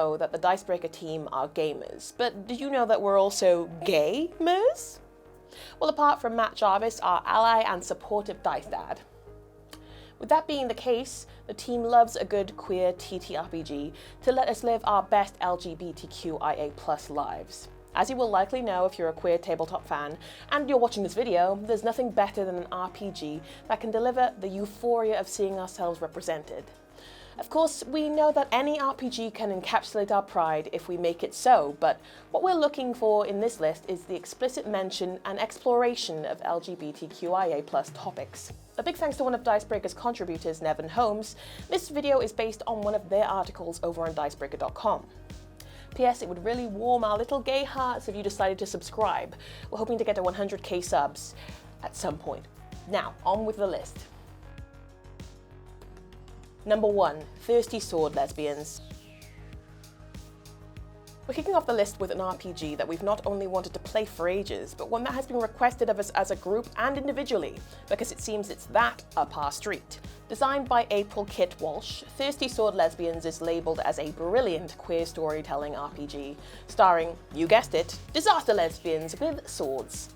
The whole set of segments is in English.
know that the Dicebreaker team are gamers, but did you know that we're also gamers? Well, apart from Matt Jarvis, our ally and supportive dice dad. With that being the case, the team loves a good queer TTRPG to let us live our best lgbtqia+ lives. As you will likely know if you're a queer tabletop fan, and you're watching this video, there's nothing better than an RPG that can deliver the euphoria of seeing ourselves represented. Of course, we know that any RPG can encapsulate our pride if we make it so, but what we're looking for in this list is the explicit mention and exploration of lgbtqia+ topics. A big thanks to one of Dicebreaker's contributors, Nevin Holmes. This video is based on one of their articles over on Dicebreaker.com. P.S. It would really warm our little gay hearts if you decided to subscribe. We're hoping to get to 100k subs at some point. Now, on with the list. Number 1. Thirsty Sword Lesbians. We're kicking off the list with an RPG that we've not only wanted to play for ages, but one that has been requested of us as a group and individually, because it seems it's that up our street. Designed by April Kit Walsh, Thirsty Sword Lesbians is labelled as a brilliant queer storytelling RPG, starring, you guessed it, disaster lesbians with swords.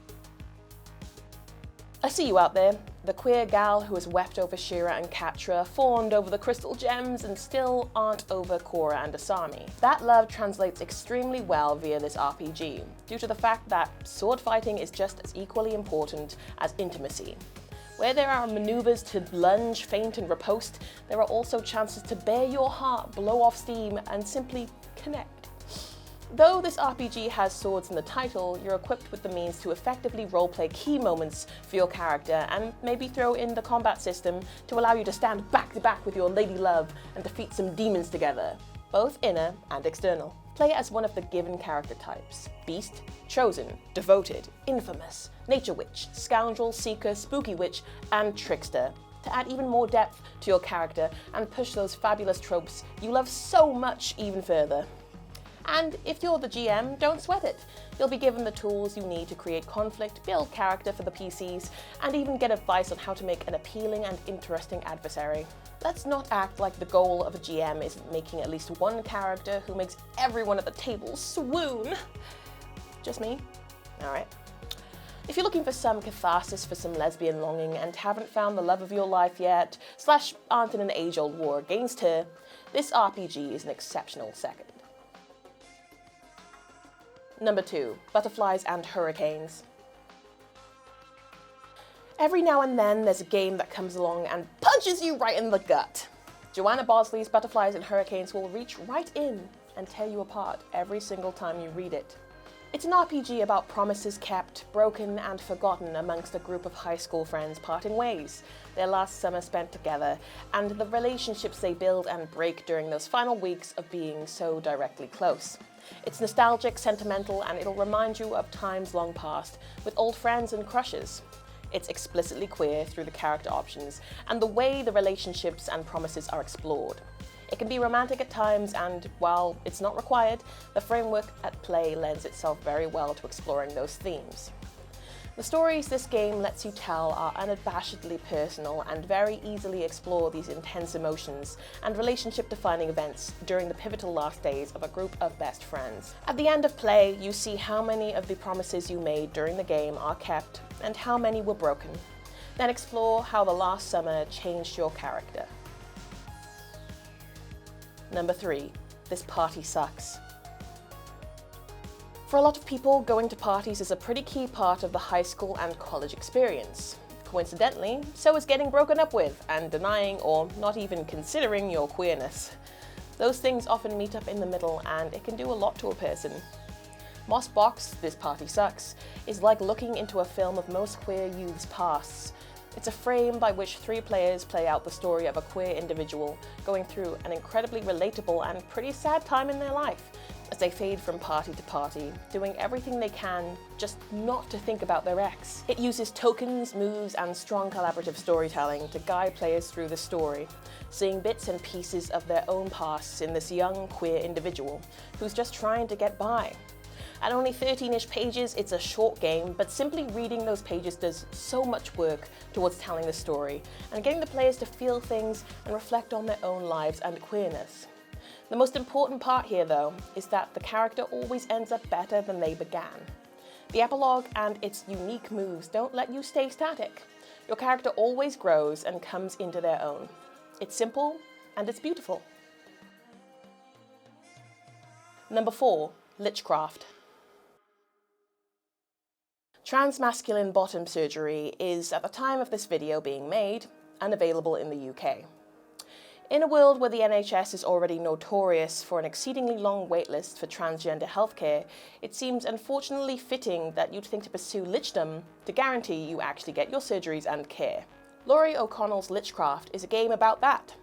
I see you out there, the queer gal who has wept over Shira and Katra, fawned over the crystal gems, and still aren't over Korra and Asami. That love translates extremely well via this RPG, due to the fact that sword fighting is just as equally important as intimacy. Where there are maneuvers to lunge, feint, and riposte, there are also chances to bare your heart, blow off steam, and simply connect. Though this RPG has swords in the title, you're equipped with the means to effectively roleplay key moments for your character and maybe throw in the combat system to allow you to stand back to back with your lady love and defeat some demons together, both inner and external. Play as one of the given character types: Beast, Chosen, Devoted, Infamous, Nature Witch, Scoundrel, Seeker, Spooky Witch, and Trickster, to add even more depth to your character and push those fabulous tropes you love so much even further. And if you're the GM, don't sweat it. You'll be given the tools you need to create conflict, build character for the PCs, and even get advice on how to make an appealing and interesting adversary. Let's not act like the goal of a GM is making at least one character who makes everyone at the table swoon. Just me? Alright. If you're looking for some catharsis for some lesbian longing and haven't found the love of your life yet, / aren't in an age-old war against her, this RPG is an exceptional second. Number 2. Butterflies and Hurricanes. Every now and then there's a game that comes along and punches you right in the gut. Joanna Bosley's Butterflies and Hurricanes will reach right in and tear you apart every single time you read it. It's an RPG about promises kept, broken and forgotten amongst a group of high school friends parting ways, their last summer spent together, and the relationships they build and break during those final weeks of being so directly close. It's nostalgic, sentimental, and it'll remind you of times long past with old friends and crushes. It's explicitly queer through the character options and the way the relationships and promises are explored. It can be romantic at times, and while it's not required, the framework at play lends itself very well to exploring those themes. The stories this game lets you tell are unabashedly personal and very easily explore these intense emotions and relationship-defining events during the pivotal last days of a group of best friends. At the end of play, you see how many of the promises you made during the game are kept and how many were broken. Then explore how the last summer changed your character. Number 3. This Party Sucks. For a lot of people, going to parties is a pretty key part of the high school and college experience. Coincidentally, so is getting broken up with and denying or not even considering your queerness. Those things often meet up in the middle, and it can do a lot to a person. Moss Box, This Party Sucks, is like looking into a film of most queer youth's pasts. It's a frame by which 3 players play out the story of a queer individual going through an incredibly relatable and pretty sad time in their life, as they fade from party to party, doing everything they can just not to think about their ex. It uses tokens, moves, and strong collaborative storytelling to guide players through the story, seeing bits and pieces of their own pasts in this young queer individual who's just trying to get by. At only 13-ish pages, it's a short game, but simply reading those pages does so much work towards telling the story and getting the players to feel things and reflect on their own lives and queerness. The most important part here, though, is that the character always ends up better than they began. The epilogue and its unique moves don't let you stay static. Your character always grows and comes into their own. It's simple and it's beautiful. Number 4, Lichcraft. Transmasculine bottom surgery is, at the time of this video being made, unavailable in the UK. In a world where the NHS is already notorious for an exceedingly long waitlist for transgender healthcare, it seems unfortunately fitting that you'd think to pursue lichdom to guarantee you actually get your surgeries and care. Laurie O'Connell's Lichcraft is a game about that.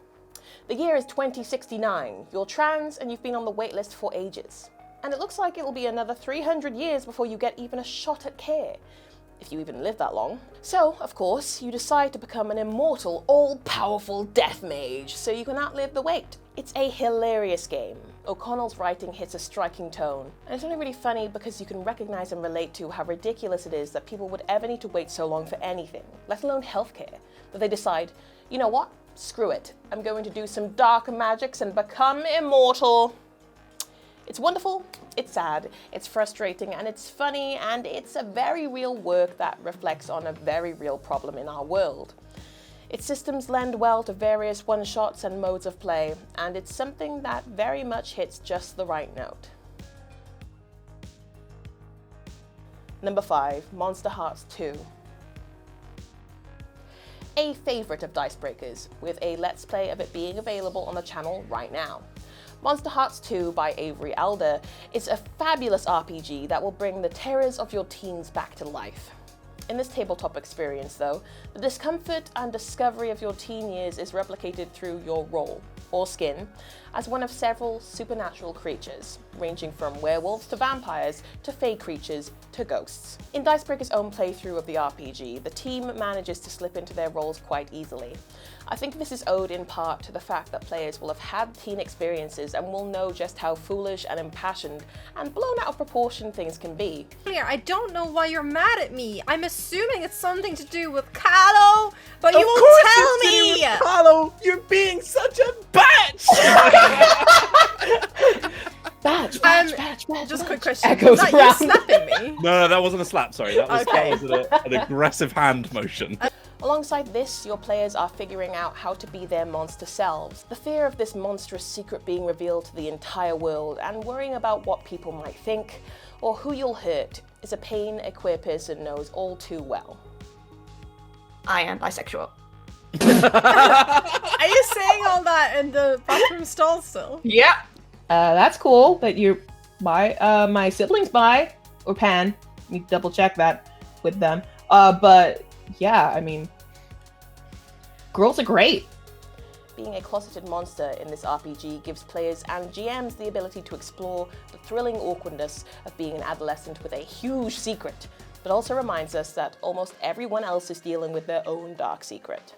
The year is 2069, you're trans and you've been on the waitlist for ages. And it looks like it will be another 300 years before you get even a shot at care, if you even live that long. So, of course, you decide to become an immortal, all-powerful death mage so you can outlive the wait. It's a hilarious game. O'Connell's writing hits a striking tone, and it's only really funny because you can recognize and relate to how ridiculous it is that people would ever need to wait so long for anything, let alone healthcare, that they decide, you know what, screw it, I'm going to do some dark magics and become immortal. It's wonderful, it's sad, it's frustrating, and it's funny, and it's a very real work that reflects on a very real problem in our world. Its systems lend well to various one-shots and modes of play, and it's something that very much hits just the right note. Number 5, Monsterhearts 2. A favourite of Dicebreaker's, with a Let's Play of it being available on the channel right now. Monsterhearts 2 by Avery Alder is a fabulous RPG that will bring the terrors of your teens back to life. In this tabletop experience, though, the discomfort and discovery of your teen years is replicated through your role, or skin, as one of several supernatural creatures, ranging from werewolves to vampires to fey creatures to ghosts. In Dicebreaker's own playthrough of the RPG, the team manages to slip into their roles quite easily. I think this is owed in part to the fact that players will have had teen experiences and will know just how foolish and impassioned and blown out of proportion things can be. I don't know why you're mad at me. I'm assuming it's something to do with Carlo, but you won't tell me! Carlo, you're being such a bitch! Badge. Just a quick question. Echoes Was that around. you slapping me? No, that wasn't a slap, sorry. That was, Okay. that was an aggressive hand motion. Alongside this, your players are figuring out how to be their monster selves. The fear of this monstrous secret being revealed to the entire world and worrying about what people might think or who you'll hurt is a pain a queer person knows all too well. I am bisexual. Are you saying all that in the bathroom stall still? Yeah. That's cool that you're my siblings bi or pan. Let me double check that with them. But yeah, I mean, girls are great. Being a closeted monster in this RPG gives players and GMs the ability to explore the thrilling awkwardness of being an adolescent with a huge secret, but also reminds us that almost everyone else is dealing with their own dark secret.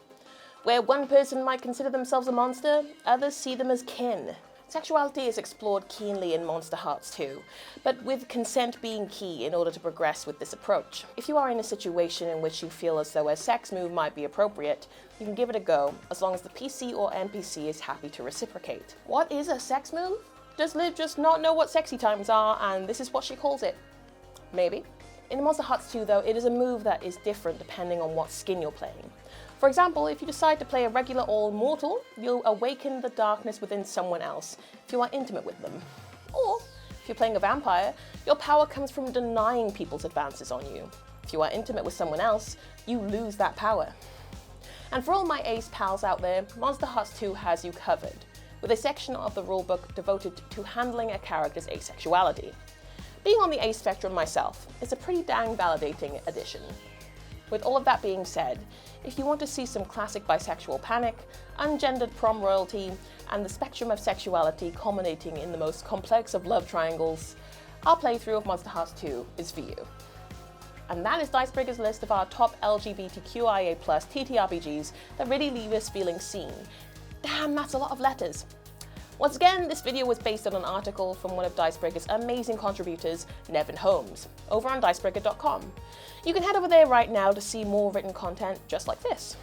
Where one person might consider themselves a monster, others see them as kin. Sexuality is explored keenly in Monsterhearts 2, but with consent being key in order to progress with this approach. If you are in a situation in which you feel as though a sex move might be appropriate, you can give it a go, as long as the PC or NPC is happy to reciprocate. What is a sex move? Does Liv just not know what sexy times are, and this is what she calls it? Maybe. In Monsterhearts 2, though, it is a move that is different depending on what skin you're playing. For example, if you decide to play a regular all-mortal, you'll awaken the darkness within someone else if you are intimate with them. Or, if you're playing a vampire, your power comes from denying people's advances on you. If you are intimate with someone else, you lose that power. And for all my ace pals out there, Monsterhearts 2 has you covered, with a section of the rulebook devoted to handling a character's asexuality. Being on the ace spectrum myself is a pretty dang validating addition. With all of that being said, if you want to see some classic bisexual panic, ungendered prom royalty, and the spectrum of sexuality culminating in the most complex of love triangles, our playthrough of Monsterhearts 2 is for you. And that is Dicebreaker's list of our top lgbtqia+ TTRPGs that really leave us feeling seen. Damn, that's a lot of letters. Once again, this video was based on an article from one of Dicebreaker's amazing contributors, Nevin Holmes, over on Dicebreaker.com. You can head over there right now to see more written content just like this.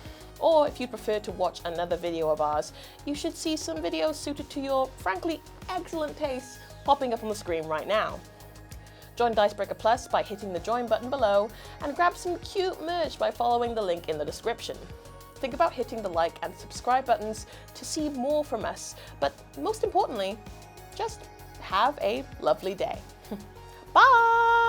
Or if you'd prefer to watch another video of ours, you should see some videos suited to your, frankly, excellent taste popping up on the screen right now. Join Dicebreaker Plus by hitting the join button below, and grab some cute merch by following the link in the description. Think about hitting the like and subscribe buttons to see more from us, but most importantly, just have a lovely day. Bye!